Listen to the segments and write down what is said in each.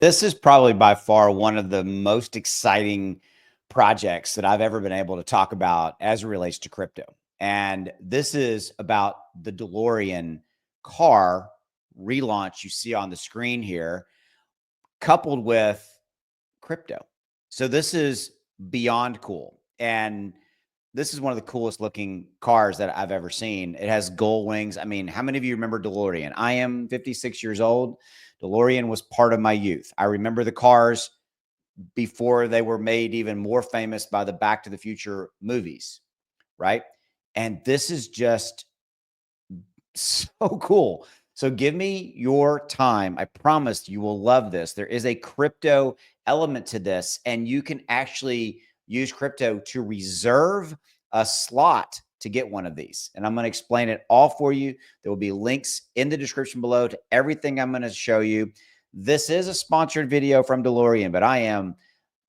This is probably by far one of the most exciting projects that I've ever been able to talk about as it relates to crypto. And this is about the DeLorean car relaunch you see on the screen here, coupled with crypto. So this is beyond cool. And this is one of the coolest looking cars that I've ever seen. It has gold wings. I mean, how many of you remember DeLorean? I am 56 years old. DeLorean was part of my youth. I remember the cars before they were made even more famous by the Back to the Future movies, right? And this is just so cool. So give me your time. I promise you will love this. There is a crypto element to this, and you can actually use crypto to reserve a slot to get one of these. And I'm going to explain it all for you. There will be links in the description below to everything I'm going to show you. This is a sponsored video from DeLorean, but I am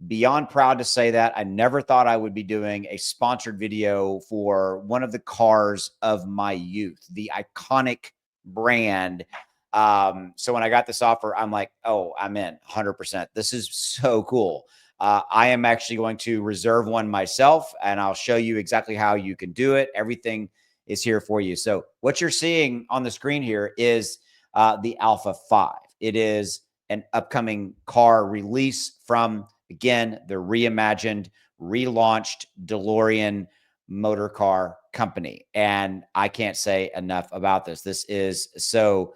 beyond proud to say that. I never thought I would be doing a sponsored video for one of the cars of my youth, the iconic brand. So when I got this offer, I'm like, oh, I'm in 100%. This is so cool. I am actually going to reserve one myself, and I'll show you exactly how you can do it. Everything is here for you. So what you're seeing on the screen here is the Alpha 5. It is an upcoming car release from, again, the reimagined, relaunched DeLorean motor car company. And I can't say enough about this. This is so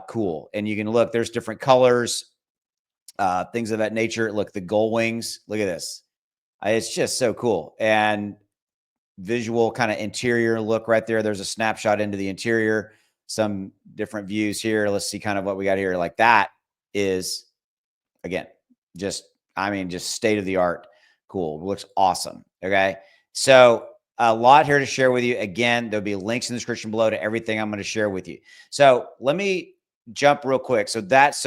cool. And you can look, there's different colors, things of that nature. Look, the gold wings. Look at this. It's just so cool. And visual kind of interior look right there. There's a snapshot into the interior, some different views here. Let's see kind of what we got here. Like that is, again, just, I mean, just state of the art. Cool. It looks awesome. Okay. So a lot here to share with you. Again, there'll be links in the description below to everything I'm going to share with you. So let me jump real quick. So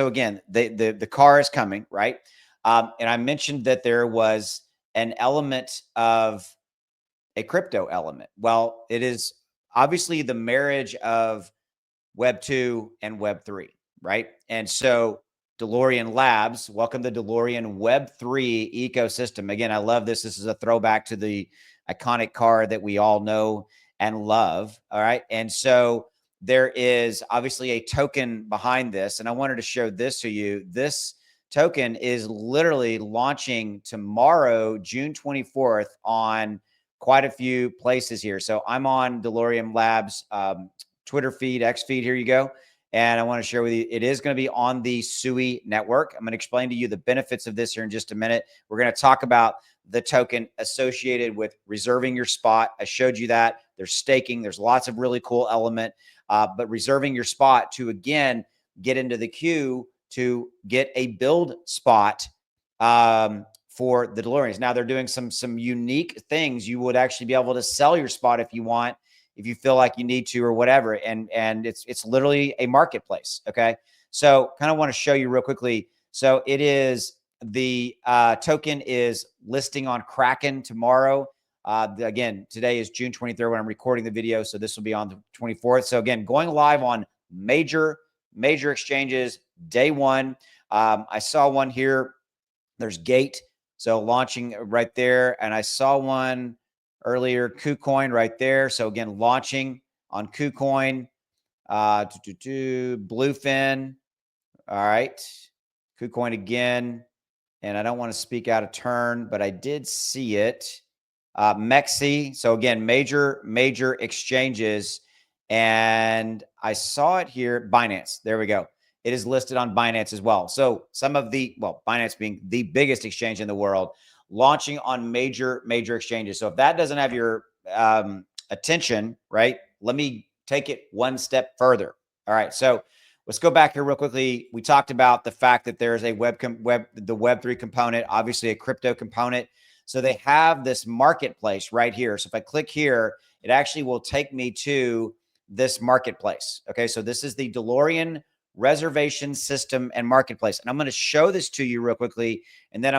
again, the car is coming, right? And I mentioned that there was an element of a crypto element. Well, it is obviously the marriage of Web 2 and Web 3, right? And so DeLorean Labs, welcome to DeLorean Web 3 ecosystem. Again, I love this. This is a throwback to the iconic car that we all know and love. All right. And so there is obviously a token behind this. And I wanted to show this to you. This token is literally launching tomorrow, June 24th, on quite a few places here. So I'm on DeLorean Labs Twitter feed, X feed. Here you go. And I want to share with you, it is going to be on the SUI network. I'm going to explain to you the benefits of this here in just a minute. We're going to talk about the token associated with reserving your spot. I showed you that. There's staking. There's lots of really cool element, but reserving your spot to, again, get into the queue to get a build spot for the DeLoreans. Now, they're doing some unique things. You would actually be able to sell your spot if you want, if you feel like you need to or whatever. And it's literally a marketplace. Okay. So kind of want to show you real quickly. So it is the token is listing on Kraken tomorrow. Again, today is June 23rd when I'm recording the video. So this will be on the 24th. So again, going live on major exchanges day one. I saw one here. There's Gate. So launching right there. And I saw one earlier, KuCoin right there. So again, launching on KuCoin, Bluefin. All right. KuCoin again. And I don't want to speak out of turn, but I did see it. Mexi. So again, major exchanges. And I saw it here. Binance. There we go. It is listed on Binance as well. So some of the, well, Binance being the biggest exchange in the world, launching on major exchanges. So if that doesn't have your attention, right, let me take it one step further. All right. So let's go back here real quickly. We talked about the fact that there's a the Web3 component, obviously a crypto component. So they have this marketplace right here. So if I click here, it actually will take me to this marketplace. Okay. So this is the DeLorean reservation system and marketplace. And I'm going to show this to you real quickly. And then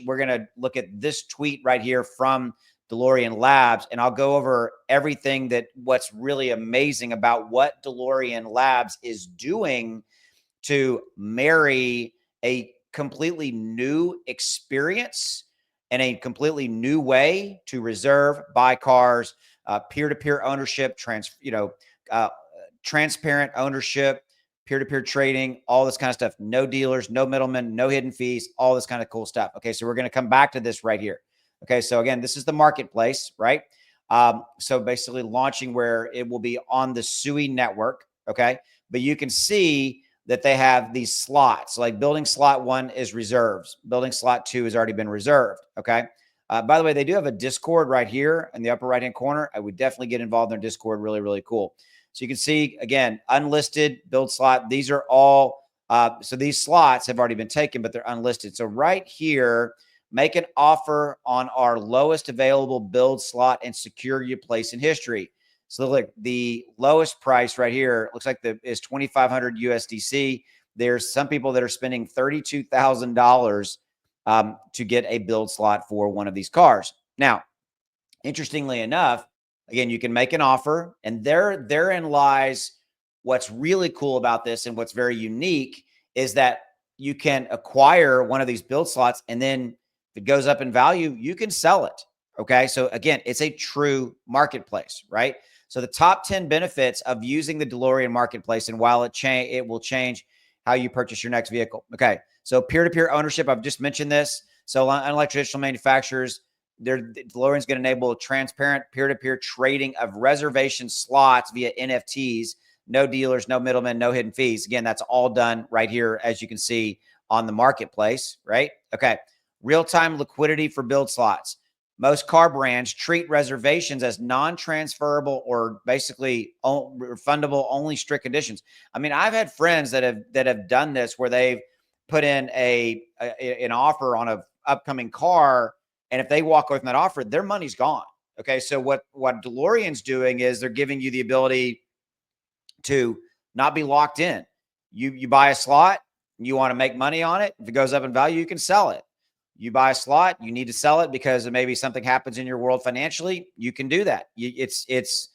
we're going to look at this tweet right here from DeLorean Labs. And I'll go over everything what's really amazing about what DeLorean Labs is doing to marry a completely new experience and a completely new way to reserve, buy cars, peer-to-peer ownership, uh, transparent ownership, peer-to-peer trading, all this kind of stuff. No dealers, no middlemen, no hidden fees, all this kind of cool stuff. Okay, so we're going to come back to this right here. Okay, so again, this is the marketplace, right? So basically launching where it will be on the SUI network. Okay, but you can see that they have these slots. Like building slot 1 is reserves. Building slot 2 has already been reserved. Okay. By the way, they do have a Discord right here in the upper right-hand corner. I would definitely get involved in their Discord. Really, really cool. So you can see, again, unlisted build slot. These are all, so these slots have already been taken, but they're unlisted. So right here, make an offer on our lowest available build slot and secure your place in history. So look, the lowest price right here looks like is 2,500 USDC. There's some people that are spending $32,000 to get a build slot for one of these cars. Now, interestingly enough, again, you can make an offer, and therein lies what's really cool about this, and what's very unique is that you can acquire one of these build slots, and then if it goes up in value, you can sell it. Okay. So again, it's a true marketplace, right? So the top 10 benefits of using the Delorean marketplace, and while it will change how you purchase your next vehicle. Okay. So peer-to-peer ownership, I've just mentioned this. So unlike traditional manufacturers, DeLorean's going to enable transparent peer-to-peer trading of reservation slots via NFTs. No dealers, no middlemen, no hidden fees. Again, that's all done right here, as you can see on the marketplace, right? Okay. Real-time liquidity for build slots. Most car brands treat reservations as non-transferable or basically refundable, only strict conditions. I mean, I've had friends that have done this where they've put in an offer on a upcoming car, and if they walk away from that offer, their money's gone. Okay, so what DeLorean's doing is they're giving you the ability to not be locked in. You buy a slot, you want to make money on it. If it goes up in value, you can sell it. You buy a slot, you need to sell it because maybe something happens in your world financially. You can do that. It's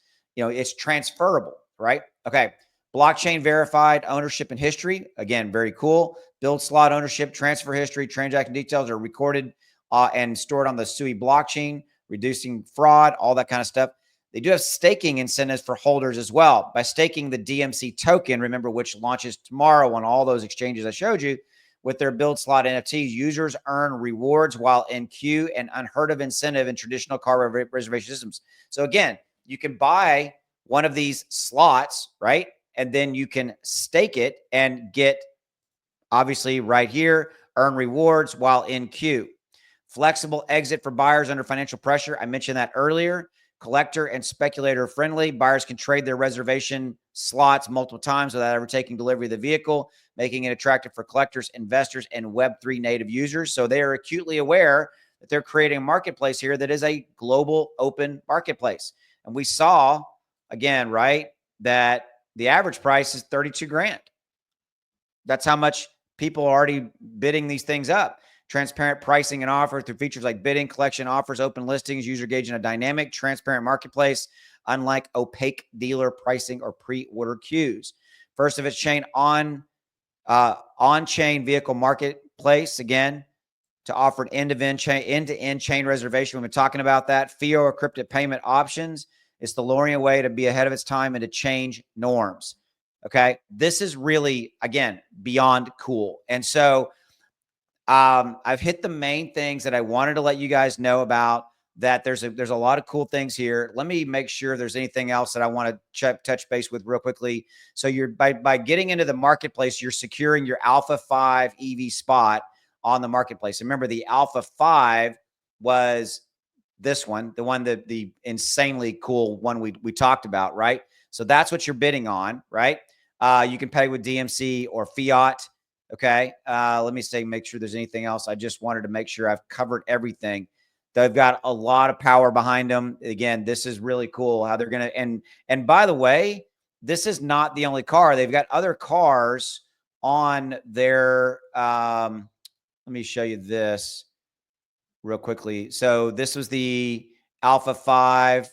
transferable, right? Okay. Blockchain verified ownership and history. Again, very cool. Build slot ownership, transfer history, transaction details are recorded and stored on the SUI blockchain, reducing fraud, all that kind of stuff. They do have staking incentives for holders as well. By staking the DMC token, remember, which launches tomorrow on all those exchanges I showed you, with their build slot NFTs, users earn rewards while in queue, and unheard of incentive in traditional car reservation systems. So again, you can buy one of these slots, right? And then you can stake it and get, obviously right here, earn rewards while in queue. Flexible exit for buyers under financial pressure. I mentioned that earlier. Collector and speculator friendly. Buyers can trade their reservation slots multiple times without ever taking delivery of the vehicle, making it attractive for collectors, investors, and Web3 native users. So they are acutely aware that they're creating a marketplace here that is a global open marketplace. And we saw, again, right, that the average price is 32 grand. That's how much people are already bidding these things up. Transparent pricing and offer through features like bidding, collection, offers, open listings, user engaging a dynamic, transparent marketplace, unlike opaque dealer pricing or pre-order queues. First of its chain on-chain vehicle marketplace, again, to offer an end-to-end chain reservation. We've been talking about that. FIO or crypto payment options. It's the Delorean way to be ahead of its time and to change norms. Okay. This is really, again, beyond cool. And so I've hit the main things that I wanted to let you guys know about. That there's a lot of cool things here. Let me make sure there's anything else that I want to touch base with real quickly. So you're by getting into the marketplace, you're securing your Alpha 5 EV spot on the marketplace. Remember, the Alpha 5 was this one, the insanely cool one we talked about, right? So that's what you're bidding on, right? You can pay with DMC or fiat. Okay. Let me make sure there's anything else. I just wanted to make sure I've covered everything. They've got a lot of power behind them. Again, this is really cool how they're going to, and by the way, this is not the only car. They've got other cars on their, let me show you this real quickly. So this was the Alpha 5.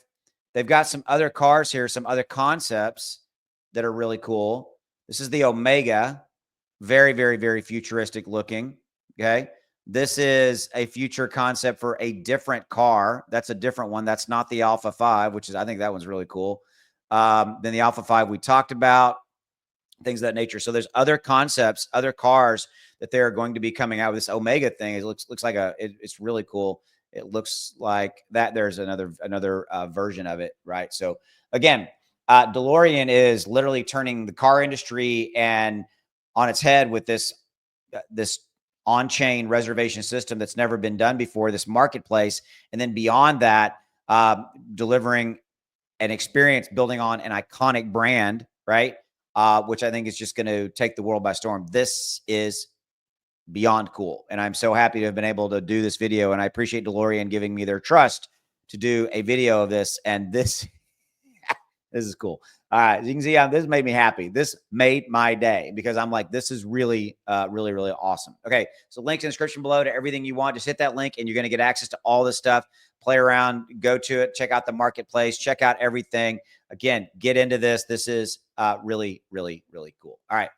They've got some other cars here, some other concepts that are really cool. This is the Omega. Very, very, very futuristic looking. Okay. This is a future concept for a different car. That's a different one. That's not the Alpha 5, which is, I think that one's really cool. Then the Alpha 5 we talked about, things of that nature. So there's other concepts, other cars that they're going to be coming out with. This Omega thing. It looks like it's really cool. It looks like that there's another version of it, right? So again, DeLorean is literally turning the car industry and on its head with this on-chain reservation system that's never been done before, this marketplace, and then beyond that, delivering an experience building on an iconic brand, right? Which I think is just going to take the world by storm. This is beyond cool. And I'm so happy to have been able to do this video. And I appreciate Delorean giving me their trust to do a video of this. And this is cool. All right. As you can see, this made me happy. This made my day because I'm like, this is really, really awesome. Okay. So links in the description below to everything you want. Just hit that link and you're going to get access to all this stuff. Play around, go to it, check out the marketplace, check out everything. Again, get into this. This is really cool. All right.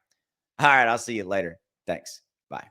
All right. I'll see you later. Thanks. Bye.